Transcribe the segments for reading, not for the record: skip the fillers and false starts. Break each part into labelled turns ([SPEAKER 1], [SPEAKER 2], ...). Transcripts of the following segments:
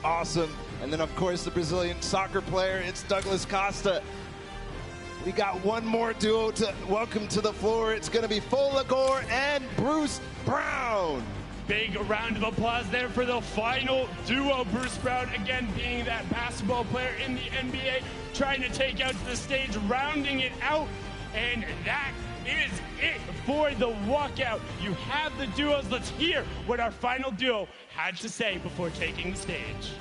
[SPEAKER 1] Awesome. And then, of course, the Brazilian soccer player, it's Douglas Costa. We got one more duo to welcome to the floor. It's going to be Folagor and Bruce Brown.
[SPEAKER 2] Big round of applause there for the final duo. Bruce Brown, again, being that basketball player in the NBA, trying to take out to the stage, rounding it out. And that is it for the walkout. You have the duos. Let's hear what our final duo had to say before taking the stage.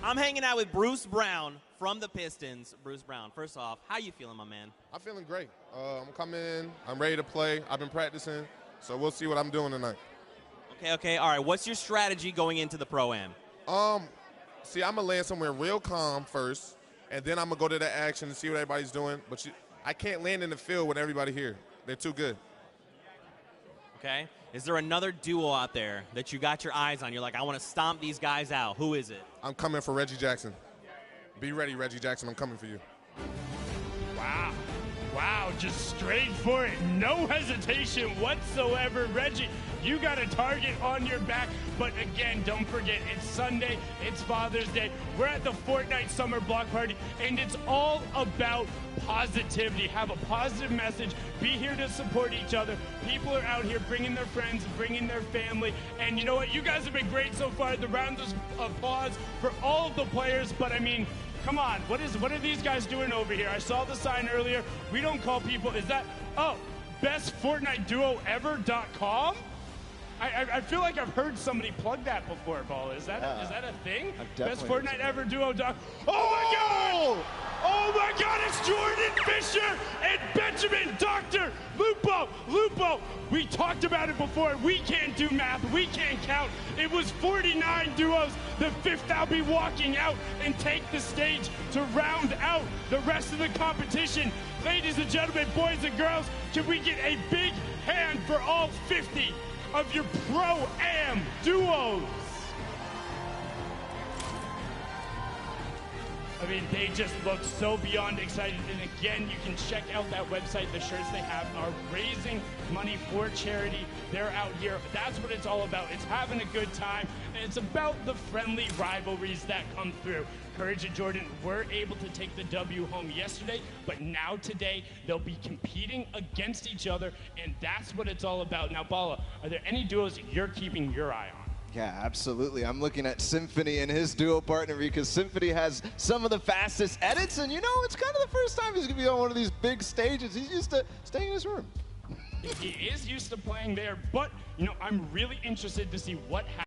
[SPEAKER 3] I'm hanging out with Bruce Brown from the Pistons. Bruce Brown, first off, how you feeling, my man?
[SPEAKER 4] I'm feeling great. I'm coming in. I'm ready to play. I've been practicing, so we'll see what I'm doing tonight.
[SPEAKER 3] Okay, all right. What's your strategy going into the Pro-Am?
[SPEAKER 4] See, I'm going to land somewhere real calm first, and then I'm going to go to the action and see what everybody's doing. But I can't land in the field with everybody here. They're too good.
[SPEAKER 3] Okay. Is there another duo out there that you got your eyes on? You're like, I want to stomp these guys out. Who is it?
[SPEAKER 4] I'm coming for Reggie Jackson. Be ready, Reggie Jackson. I'm coming for you.
[SPEAKER 2] Wow, just straight for it. No hesitation whatsoever. Reggie, you got a target on your back. But again, don't forget, it's Sunday, it's Father's Day. We're at the Fortnite Summer Block Party, and it's all about positivity. Have a positive message. Be here to support each other. People are out here bringing their friends, bringing their family. And you know what? You guys have been great so far. The round of applause for all of the players. But I mean, come on, what are these guys doing over here? I saw the sign earlier. We don't call people, is that, bestfortniteduoever.com? I feel like I've heard somebody plug that before, Paul. Is that a thing? Bestfortniteeverduo.com. Oh my God! Oh my God, it's Jordan Fisher and Benjamin Dr. Lupo. We talked about it before. We can't do math. We can't count. It was 49 duos. The fifth I'll be walking out and take the stage to round out the rest of the competition. Ladies and gentlemen, boys and girls, can we get a big hand for all 50 of your Pro-Am duos? I mean, they just look so beyond excited. And again, you can check out that website. The shirts they have are raising money for charity. They're out here. That's what it's all about. It's having a good time. And it's about the friendly rivalries that come through. Courage and Jordan were able to take the W home yesterday, but now today they'll be competing against each other, and that's what it's all about. Now, Bala, are there any duos you're keeping your eye on?
[SPEAKER 1] Yeah, absolutely. I'm looking at Symphony and his duo partner because Symphony has some of the fastest edits, and you know, it's kind of the first time he's going to be on one of these big stages. He's used to staying in his room.
[SPEAKER 2] He is used to playing there, but, you know, I'm really interested to see what happens.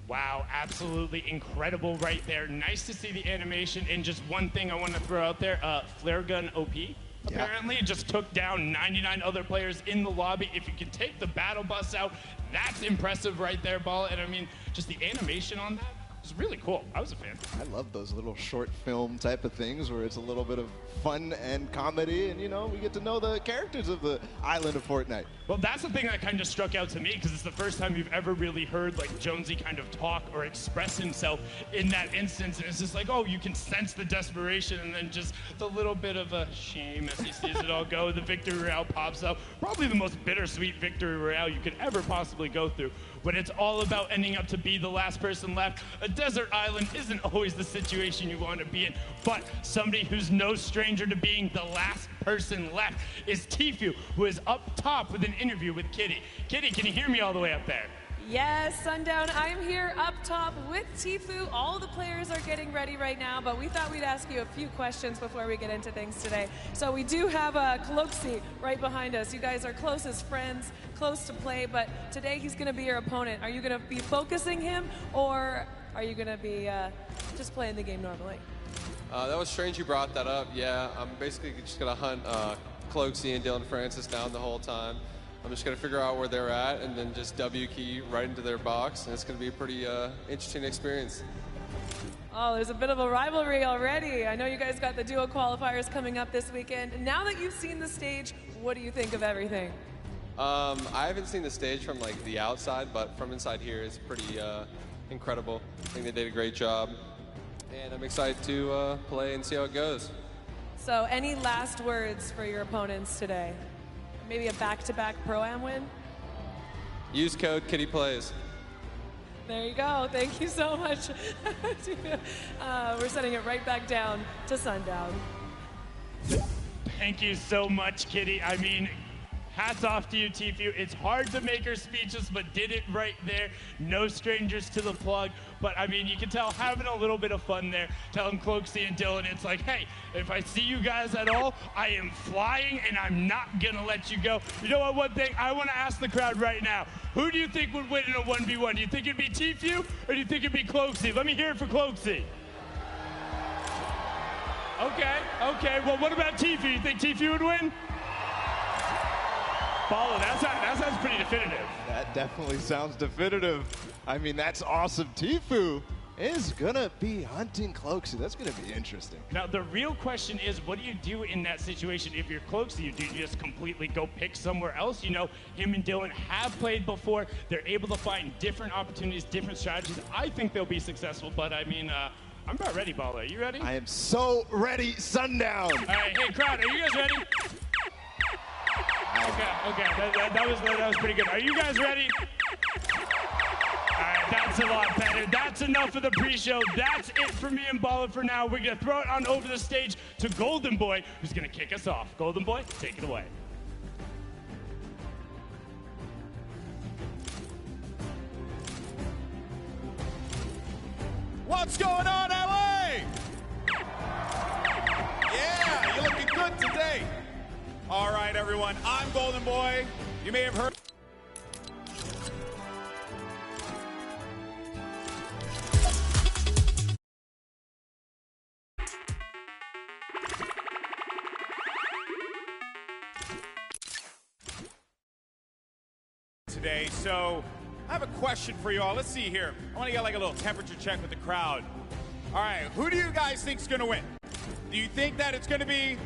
[SPEAKER 2] Wow, absolutely incredible right there. Nice to see the animation. And just one thing I want to throw out there, Flare Gun OP. Apparently, it just took down 99 other players in the lobby. If you can take the battle bus out, that's impressive right there, Ball. And I mean, just the animation on that was really cool. I was a fan.
[SPEAKER 1] I love those little short film type of things where it's a little bit of fun and comedy, and, you know, we get to know the characters of the island of Fortnite.
[SPEAKER 2] Well, that's the thing that kind of struck out to me, because it's the first time you've ever really heard, like, Jonesy kind of talk or express himself in that instance. And it's just like, oh, you can sense the desperation, and then just the little bit of a shame as he sees it all go. The victory royale pops up. Probably the most bittersweet victory royale you could ever possibly go through. When it's all about ending up to be the last person left. A desert island isn't always the situation you want to be in, but somebody who's no stranger to being the last person left is Tfue, who is up top with an interview with Kitty. Kitty, can you hear me all the way up there?
[SPEAKER 5] Yes, Sundown, I'm here up top with Tfue. All the players are getting ready right now, but we thought we'd ask you a few questions before we get into things today. So we do have Cloaksy right behind us. You guys are close as friends, close to play, but today he's going to be your opponent. Are you going to be focusing him, or are you going to be just playing the game normally?
[SPEAKER 6] That was strange you brought that up. Yeah, I'm basically just going to hunt Cloaksy and Dylan Francis down the whole time. I'm just going to figure out where they're at and then just W key right into their box, and it's going to be a pretty interesting experience.
[SPEAKER 5] Oh, there's a bit of a rivalry already. I know you guys got the duo qualifiers coming up this weekend. Now that you've seen the stage, what do you think of everything?
[SPEAKER 6] I haven't seen the stage from like the outside, but from inside here, it's pretty incredible. I think they did a great job, and I'm excited to play and see how it goes.
[SPEAKER 5] So any last words for your opponents today? Maybe a back-to-back Pro-Am win?
[SPEAKER 6] Use code KittyPlays.
[SPEAKER 5] There you go. Thank you so much. We're sending it right back down to Sundown.
[SPEAKER 2] Thank you so much, Kitty. I mean, hats off to you, Tfue. It's hard to make her speechless, but did it right there. No strangers to the plug. But, I mean, you can tell having a little bit of fun there, telling Cloaksy and Dylan, it's like, hey, if I see you guys at all, I am flying, and I'm not going to let you go. You know what, one thing? I want to ask the crowd right now, who do you think would win in a 1v1? Do you think it'd be Tfue, or do you think it'd be Cloaksy? Let me hear it for Cloaksy. Okay. Well, what about Tfue? You think Tfue would win? Paulo, that sounds pretty definitive.
[SPEAKER 1] That definitely sounds definitive. I mean, that's awesome. Tfue is going to be hunting Cloaksy. That's going to be interesting.
[SPEAKER 2] Now, the real question is, what do you do in that situation if you're Cloaksy? Do you just completely go pick somewhere else? You know, him and Dylan have played before. They're able to find different opportunities, different strategies. I think they'll be successful, but I mean, I'm about ready, Paulo. Are you ready?
[SPEAKER 1] I am so ready, Sundown.
[SPEAKER 2] All right, hey, crowd, are you guys ready? Okay, that was pretty good. Are you guys ready? All right, that's a lot better. That's enough of the pre-show. That's it for me and Balla for now. We're going to throw it on over the stage to Golden Boy, who's going to kick us off. Golden Boy, take it away.
[SPEAKER 7] What's going on, LA? Yeah, you're looking good today. All right, everyone, I'm Golden Boy. You may have heard. Today, so I have a question for you all. Let's see here. I want to get like a little temperature check with the crowd. All right, who do you guys think is going to win? Do you think that it's going to be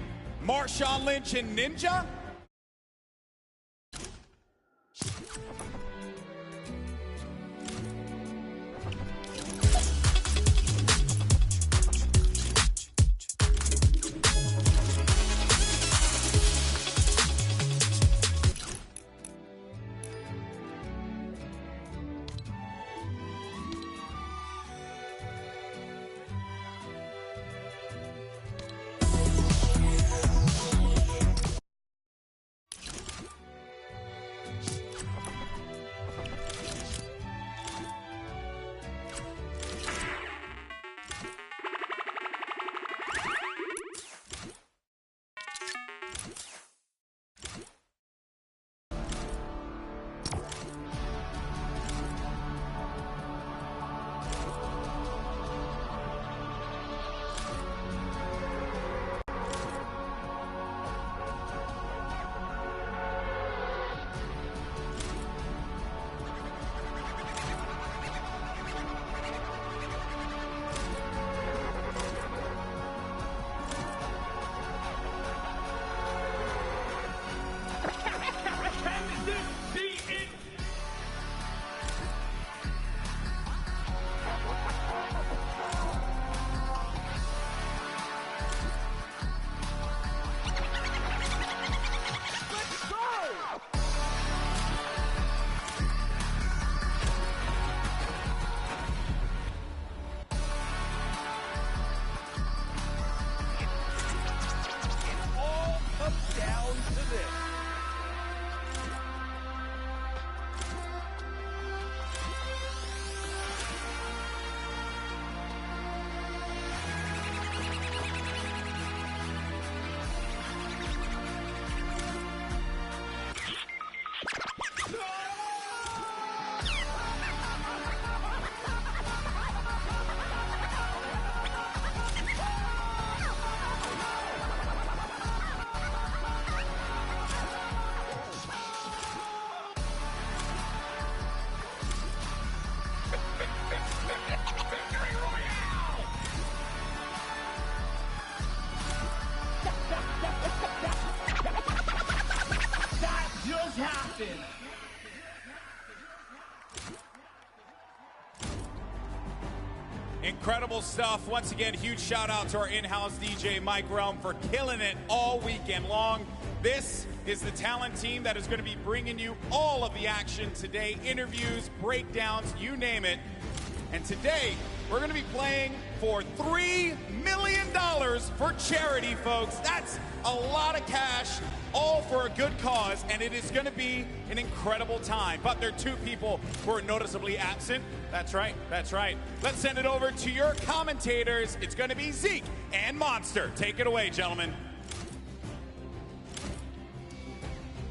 [SPEAKER 7] Marshawn Lynch and Ninja? Incredible stuff. Once again, huge shout out to our in-house DJ, Mike Realm, for killing it all weekend long. This is the talent team that is going to be bringing you all of the action today. Interviews, breakdowns, you name it. And today, we're going to be playing for $3 million for charity, folks. That's a lot of cash, all for a good cause, and it is going to be an incredible time. But there are two people who are noticeably absent. That's right, that's right. Let's send it over to your commentators. It's going to be Zeke and Monster. Take it away, gentlemen.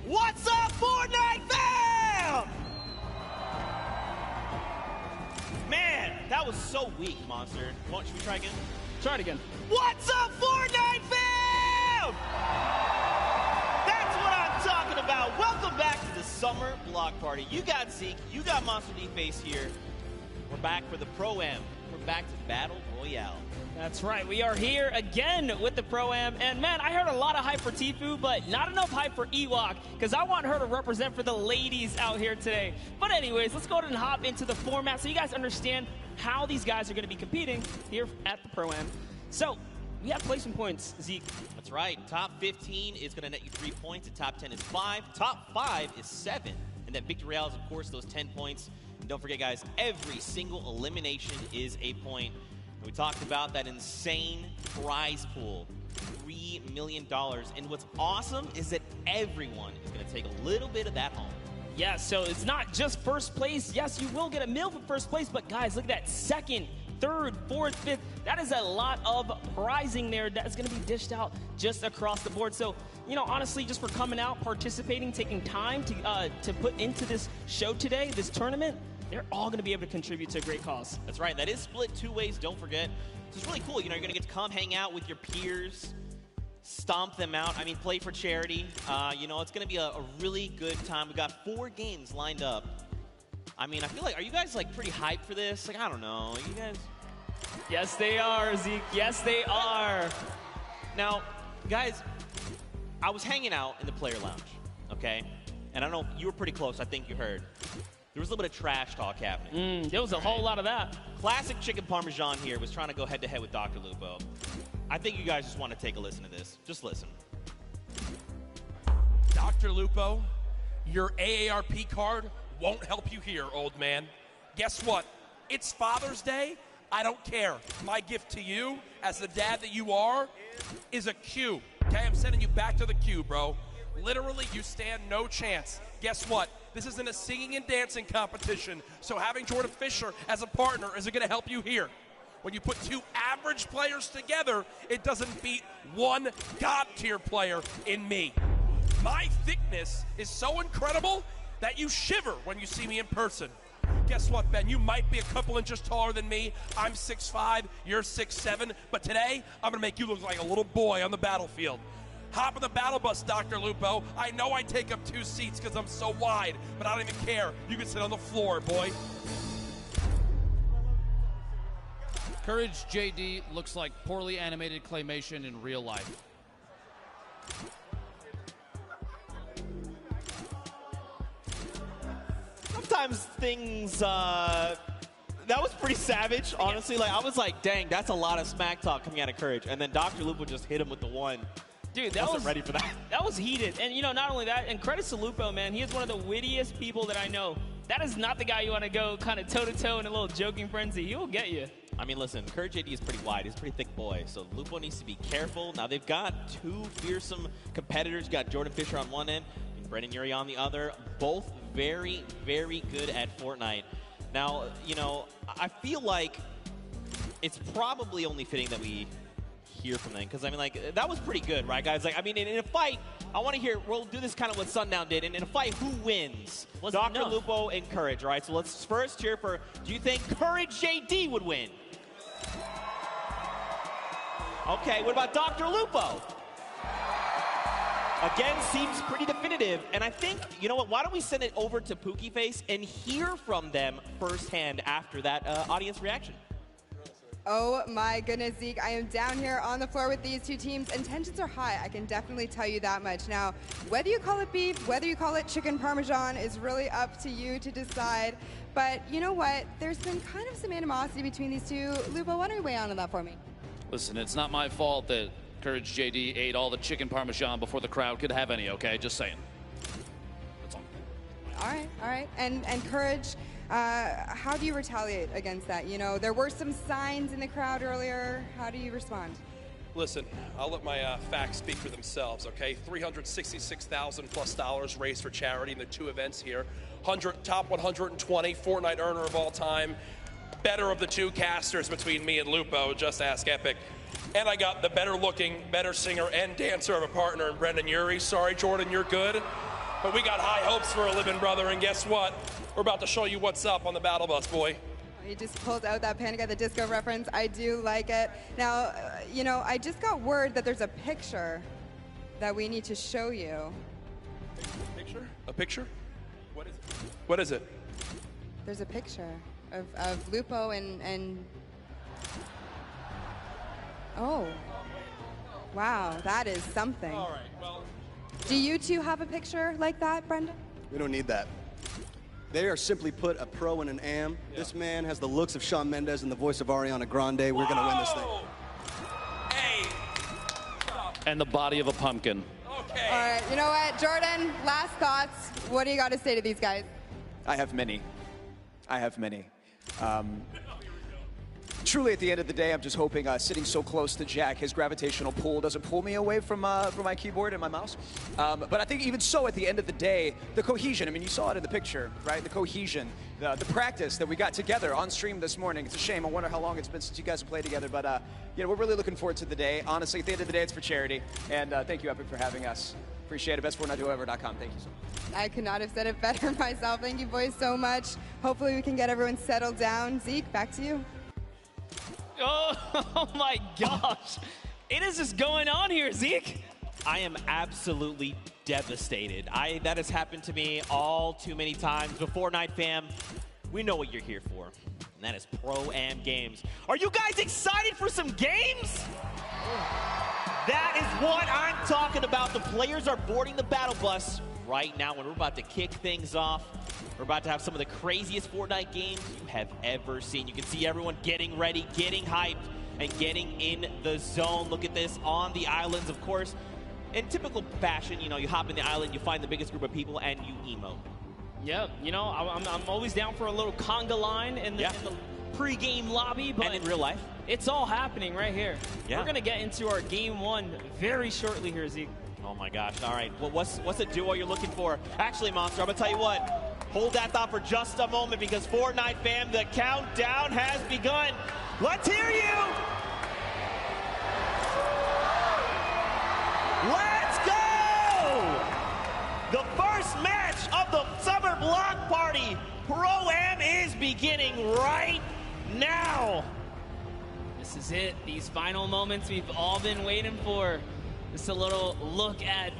[SPEAKER 3] What's up, Fortnite fam? Man, that was so weak, Monster. Should we try again?
[SPEAKER 2] Try it again.
[SPEAKER 3] What's up, Fortnite fam? That's what I'm talking about. Welcome back to the Summer Block Party. You got Zeke, you got Monster D-Face here. We're back for the Pro-Am. We're back to Battle Royale.
[SPEAKER 8] That's right. We are here again with the Pro-Am. And, man, I heard a lot of hype for Tfue, but not enough hype for Ewok, because I want her to represent for the ladies out here today. But anyways, let's go ahead and hop into the format so you guys understand how these guys are going to be competing here at the Pro-Am. So, we have placement points, Zeke.
[SPEAKER 3] That's right. Top 15 is going to net you 3 points. The top 10 is 5. Top 5 is 7. And then Victory Royale is, of course, those 10 points. And don't forget, guys, every single elimination is a point. We talked about that insane prize pool, $3 million. And what's awesome is that everyone is going to take a little bit of that home.
[SPEAKER 8] Yeah, so it's not just first place. Yes, you will get a meal for first place, but guys, look at that second, third, fourth, fifth. That is a lot of prizing there that's going to be dished out just across the board. So, you know, honestly, just for coming out, participating, taking time to put into this show today, this tournament, they're all going to be able to contribute to a great cause.
[SPEAKER 3] That's right. That is split 2 ways, don't forget. So it's really cool. You know, you're going to get to come hang out with your peers, stomp them out. I mean, play for charity. You know, it's going to be a really good time. We've got 4 games lined up. I mean, I feel like, are you guys, like, pretty hyped for this? Like, I don't know. You guys?
[SPEAKER 8] Yes, they are, Zeke. Yes, they are.
[SPEAKER 3] Now, guys, I was hanging out in the player lounge, okay? And I know you were pretty close. I think you heard. There was a little bit of trash talk happening.
[SPEAKER 8] There was a whole lot of that.
[SPEAKER 3] Classic Chicken Parmesan here was trying to go head-to-head with Dr. Lupo. I think you guys just want to take a listen to this. Just listen.
[SPEAKER 9] Dr. Lupo, your AARP card won't help you here, old man. Guess what? It's Father's Day. I don't care. My gift to you, as the dad that you are, is a Q. Okay, I'm sending you back to the queue, bro. Literally, you stand no chance. Guess what? This isn't a singing and dancing competition, so having Jordan Fisher as a partner isn't going to help you here. When you put 2 average players together, it doesn't beat 1 God-tier player in me. My thickness is so incredible that you shiver when you see me in person. Guess what, Ben? You might be a couple inches taller than me. I'm 6'5", you're 6'7", but today, I'm going to make you look like a little boy on the battlefield. Hop in the battle bus, Dr. Lupo. I know I take up 2 seats because I'm so wide, but I don't even care. You can sit on the floor, boy.
[SPEAKER 10] Courage JD looks like poorly animated claymation in real life.
[SPEAKER 3] Sometimes things, that was pretty savage, honestly. Like, I was like, dang, that's a lot of smack talk coming out of Courage. And then Dr. Lupo just hit him with the one.
[SPEAKER 8] Dude, that was
[SPEAKER 3] ready for that.
[SPEAKER 8] That was heated. And, you know, not only that, and credits to Lupo, man. He is one of the wittiest people that I know. That is not the guy you want to go kind of toe-to-toe in a little joking frenzy. He will get you.
[SPEAKER 3] I mean, listen, Courage JD is pretty wide. He's a pretty thick boy, so Lupo needs to be careful. Now, they've got 2 fearsome competitors. You got Jordan Fisher on one end and Brendan Urie on the other. Both very, very good at Fortnite. Now, you know, I feel like it's probably only fitting that we hear from them, because I mean, like, that was pretty good, right, guys? Like, I mean, in a fight, I want to hear, we'll do this kind of what Sundown did, and in a fight, who wins? Dr. Lupo and Courage, right? So let's first cheer for, do you think Courage JD would win? Okay, what about Dr. Lupo? Again, seems pretty definitive, and I think, you know what, why don't we send it over to Pookie Face and hear from them firsthand after that audience reaction?
[SPEAKER 11] Oh my goodness, Zeke, I am down here on the floor with these two teams, and tensions are high. I can definitely tell you that much. Now, whether you call it beef, whether you call it chicken parmesan is really up to you to decide. But you know what? There's been kind of some animosity between these two. Lupo, why don't you weigh on that for me?
[SPEAKER 10] Listen, it's not my fault that Courage JD ate all the chicken parmesan before the crowd could have any, okay? Just saying. That's all.
[SPEAKER 11] All right. And Courage, how do you retaliate against that? You know, there were some signs in the crowd earlier. How do you respond?
[SPEAKER 9] Listen, I'll let my facts speak for themselves, okay? $366,000+ raised for charity in the two events here. Top 120 Fortnite earner of all time. Better of the two casters between me and Lupo, just ask Epic. And I got the better looking, better singer and dancer of a partner in Brendan Urie. Sorry, Jordan, you're good. But we got high hopes for a living brother, and guess what? We're about to show you what's up on the battle bus, boy.
[SPEAKER 11] You just pulled out that Panic at the Disco reference. I do like it. Now, you know, I just got word that there's a picture that we need to show you.
[SPEAKER 9] Picture? A picture? What is it? What is it?
[SPEAKER 11] There's a picture of Lupo and... Oh. Wow, that is something.
[SPEAKER 9] All right, well...
[SPEAKER 11] Do you two have a picture like that, Brendan?
[SPEAKER 12] We don't need that. They are simply put a pro and an am. Yeah. This man has the looks of Shawn Mendes and the voice of Ariana Grande. We're going to win this thing.
[SPEAKER 9] Hey!
[SPEAKER 10] And the body of a pumpkin.
[SPEAKER 9] Okay.
[SPEAKER 11] All right, you know what, Jordan, last thoughts. What do you got to say to these guys?
[SPEAKER 13] I have many. Truly, at the end of the day, I'm just hoping sitting so close to Jack, his gravitational pull doesn't pull me away from my keyboard and my mouse. But I think even so, at the end of the day, the cohesion, I mean, you saw it in the picture, right? The cohesion, the practice that we got together on stream this morning. It's a shame. I wonder how long it's been since you guys have played together. But, you know, we're really looking forward to the day. Honestly, at the end of the day, it's for charity. And thank you, Epic, for having us. Appreciate it. BestFortniteDuoEver.com. Thank you so much.
[SPEAKER 11] I could not have said it better myself. Thank you, boys, so much. Hopefully we can get everyone settled down. Zeke, back to you.
[SPEAKER 8] Oh my gosh. It is just going on here, Zeke.
[SPEAKER 3] I am absolutely devastated. That has happened to me all too many times. But Fortnite fam, we know what you're here for, and that is Pro-Am games. Are you guys excited for some games? That is what I'm talking about. The players are boarding the battle bus right now when we're about to kick things off. We're about to have some of the craziest Fortnite games you have ever seen. You can see everyone getting ready, getting hyped, and getting in the zone. Look at this on the islands, of course. In typical fashion, you know, you hop in the island, you find the biggest group of people, and you emote.
[SPEAKER 8] Yeah, you know, I'm always down for a little conga line in the pre-game lobby. But
[SPEAKER 3] and in real life.
[SPEAKER 8] It's all happening right here.
[SPEAKER 3] Yeah.
[SPEAKER 8] We're going to get into our game one very shortly here, Zeke.
[SPEAKER 3] Oh my gosh, all right. Well, what's a duo you're looking for? Actually, Monster, I'm gonna tell you what. Hold that thought for just a moment because Fortnite fam, the countdown has begun. Let's hear you! Let's go! The first match of the Summer Block Party Pro-Am is beginning right now.
[SPEAKER 8] This is it. These final moments we've all been waiting for. Just a little look at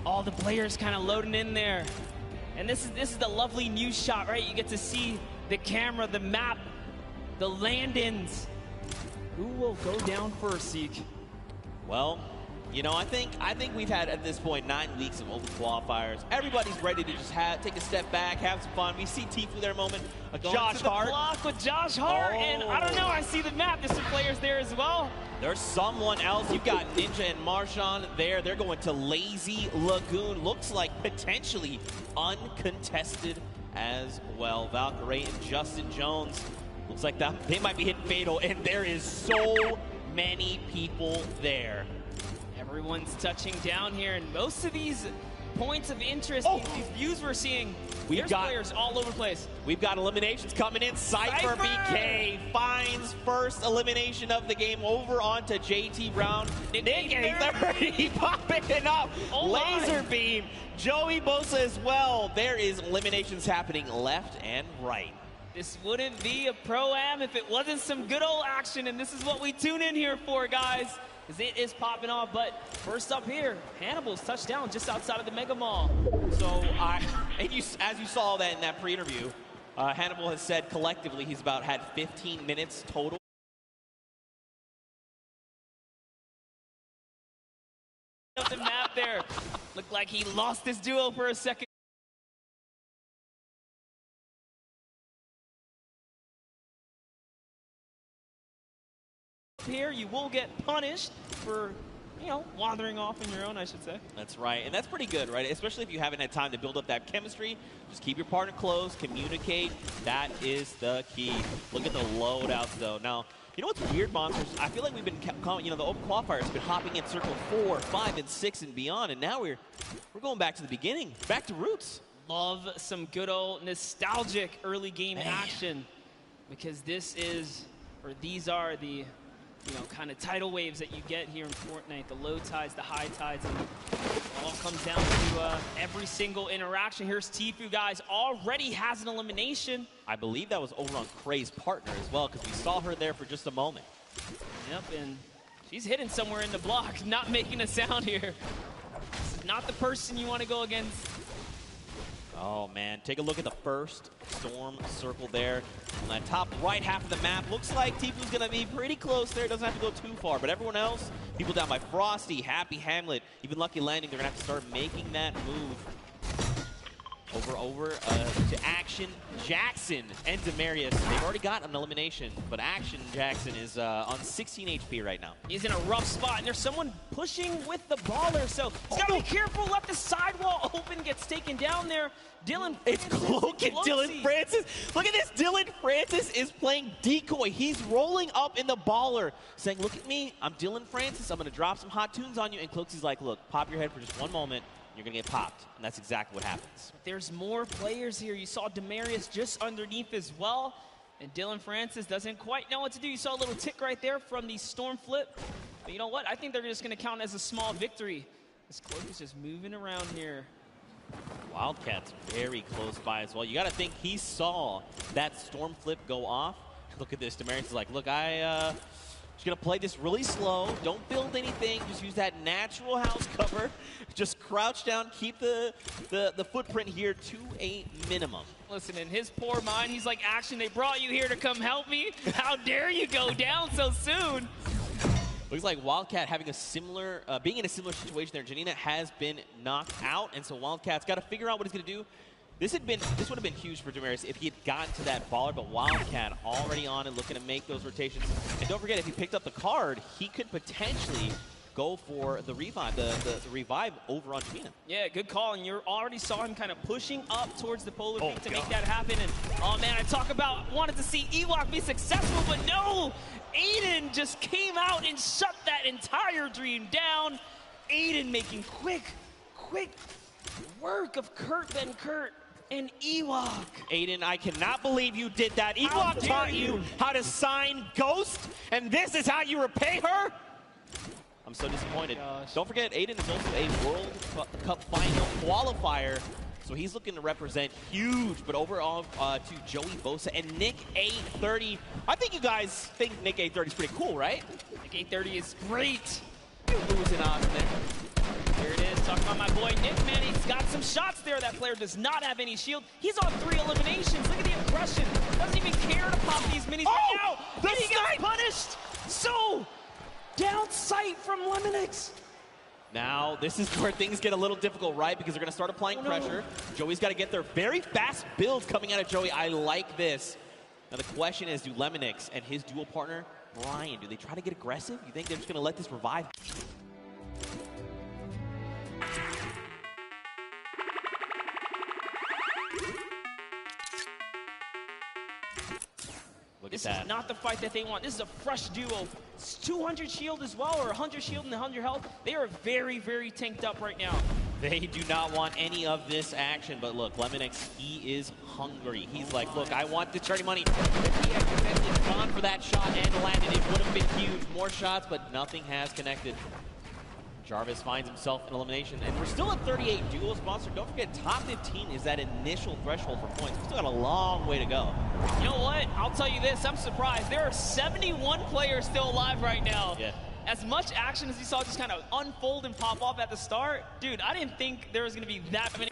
[SPEAKER 8] all the players kind of loading in there. And this is the lovely news shot, right? You get to see the camera, the map, the land-ins. Who will go down first, Zeke?
[SPEAKER 3] Well, you know, I think we've had at this point 9 weeks of open qualifiers. Everybody's ready to just take a step back, have some fun. We see Tfue there a moment.
[SPEAKER 8] Josh Hart. Block with Josh Hart, and I don't know, I see the map. There's some players there as well.
[SPEAKER 3] There's someone else. You've got Ninja and Marshawn there. They're going to Lazy Lagoon. Looks like potentially uncontested as well. Valkyrie and Justin Jones. Looks like they might be hitting fatal, and there is so many people there.
[SPEAKER 8] Everyone's touching down here, and most of these points of interest, these views we're seeing, there's players all over the place.
[SPEAKER 3] We've got eliminations coming in. Cypher BK finds first elimination of the game over onto JT Brown. Nick A30 popping it up. Laser Beam. Joey Bosa as well. There is eliminations happening left and right.
[SPEAKER 8] This wouldn't be a Pro-Am if it wasn't some good old action, and this is what we tune in here for, guys. Because it is popping off, but first up here, Hannibal's touchdown just outside of the Mega Mall.
[SPEAKER 3] So, as you saw that in that pre-interview, Hannibal has said collectively he's had 15 minutes total.
[SPEAKER 8] Looked like he lost his duo for a second. Here, you will get punished for, you know, wandering off on your own, I should say.
[SPEAKER 3] That's right, and that's pretty good, right? Especially if you haven't had time to build up that chemistry. Just keep your partner close, communicate. That is the key. Look at the loadouts, though. Now, you know what's weird, Monsters? I feel like we've been, you know, the open qualifiers have been hopping in circle 4, 5, and 6 and beyond, and now we're going back to the beginning, back to roots.
[SPEAKER 8] Love some good old nostalgic early game action, because this is, or these are the, you know, kind of tidal waves that you get here in Fortnite, the low tides, the high tides, and it all comes down to every single interaction. Here's Tfue, guys, already has an elimination.
[SPEAKER 3] I believe that was over on Kray's partner as well, because we saw her there for just a moment.
[SPEAKER 8] Yep, and she's hidden somewhere in the block, not making a sound here. This is not the person you want to go against.
[SPEAKER 3] Oh, man. Take a look at the first storm circle there on that top right half of the map. Looks like Tfue's going to be pretty close there. Doesn't have to go too far. But everyone else, people down by Frosty, Happy Hamlet, even Lucky Landing, they're going to have to start making that move. Over to Action Jackson and Demarius. They've already got an elimination, but Action Jackson is on 16 HP right now.
[SPEAKER 8] He's in a rough spot, and there's someone pushing with the baller, so he's got to be careful. Left the sidewall open, gets taken down there. Dylan
[SPEAKER 3] It's Cloak and Dylan Francis. Look at this. Dylan Francis is playing decoy. He's rolling up in the baller, saying, look at me. I'm Dylan Francis. I'm going to drop some hot tunes on you. And Cloaksy's like, look, pop your head for just one moment. You're going to get popped, and that's exactly what happens.
[SPEAKER 8] There's more players here. You saw Demarius just underneath as well, and Dylan Francis doesn't quite know what to do. You saw a little tick right there from the storm flip, but you know what? I think they're just going to count as a small victory. This Cloak is just moving around here.
[SPEAKER 3] Wildcat's very close by as well. You got to think he saw that storm flip go off. Look at this. Demarius is like, look, just going to play this really slow. Don't build anything. Just use that natural house cover. Just crouch down. Keep the footprint here to a minimum.
[SPEAKER 8] Listen, in his poor mind, he's like, Action, they brought you here to come help me? How dare you go down so soon?
[SPEAKER 3] Looks like Wildcat having a similar, being in a similar situation there. Janina has been knocked out, and so Wildcat's got to figure out what he's going to do. This would have been huge for Demarius if he had gotten to that baller, but Wildcat already on and looking to make those rotations. And don't forget, if he picked up the card, he could potentially go for the revive, the revive over on Janina.
[SPEAKER 8] Yeah, good call, and you already saw him kind of pushing up towards the polar peak to make that happen. And oh man, I talk about wanted to see Ewok be successful, but no! Aiden just came out and shut that entire dream down. Aiden making quick work of Kurt Ben Kurt. And Ewok.
[SPEAKER 3] Aiden, I cannot believe you did that. Ewok taught you how to sign Ghost, and this is how you repay her? I'm so disappointed. Don't forget, Aiden is also a World Cup final qualifier, so he's looking to represent huge. But overall, to Joey Bosa and Nick A30. I think you guys think Nick A30 is pretty cool, right?
[SPEAKER 8] Nick A30 is great.
[SPEAKER 3] Losing on there.
[SPEAKER 8] Here it is, talking about my boy Nick, man. He's got some shots there. That player does not have any shield. He's on 3 eliminations. Look at the aggression. Doesn't even care to pop these minis right now. And he gets punished. So, down sight from Lemonix.
[SPEAKER 3] Now, this is where things get a little difficult, right? Because they're going to start applying pressure. Joey's got to get their very fast builds coming out of Joey. I like this. Now, the question is, do Lemonix and his dual partner, Brian, do they try to get aggressive? You think they're just going to let this revive?
[SPEAKER 8] This is not the fight that they want. This is a fresh duo. It's 200 shield as well, or 100 shield and 100 health. They are very, very tanked up right now.
[SPEAKER 3] They do not want any of this action, but look, Lemonix, he is hungry. He's like, look, I want the charity money. If he had potentially gone for that shot and landed, it would have been huge. More shots, but nothing has connected. Jarvis finds himself in elimination, and we're still at 38 duo sponsor. Don't forget, top 15 is that initial threshold for points. We've still got a long way to go.
[SPEAKER 8] You know what? I'll tell you this. I'm surprised. There are 71 players still alive right now.
[SPEAKER 3] Yeah.
[SPEAKER 8] As much action as you saw just kind of unfold and pop off at the start, dude, I didn't think there was going to be that many.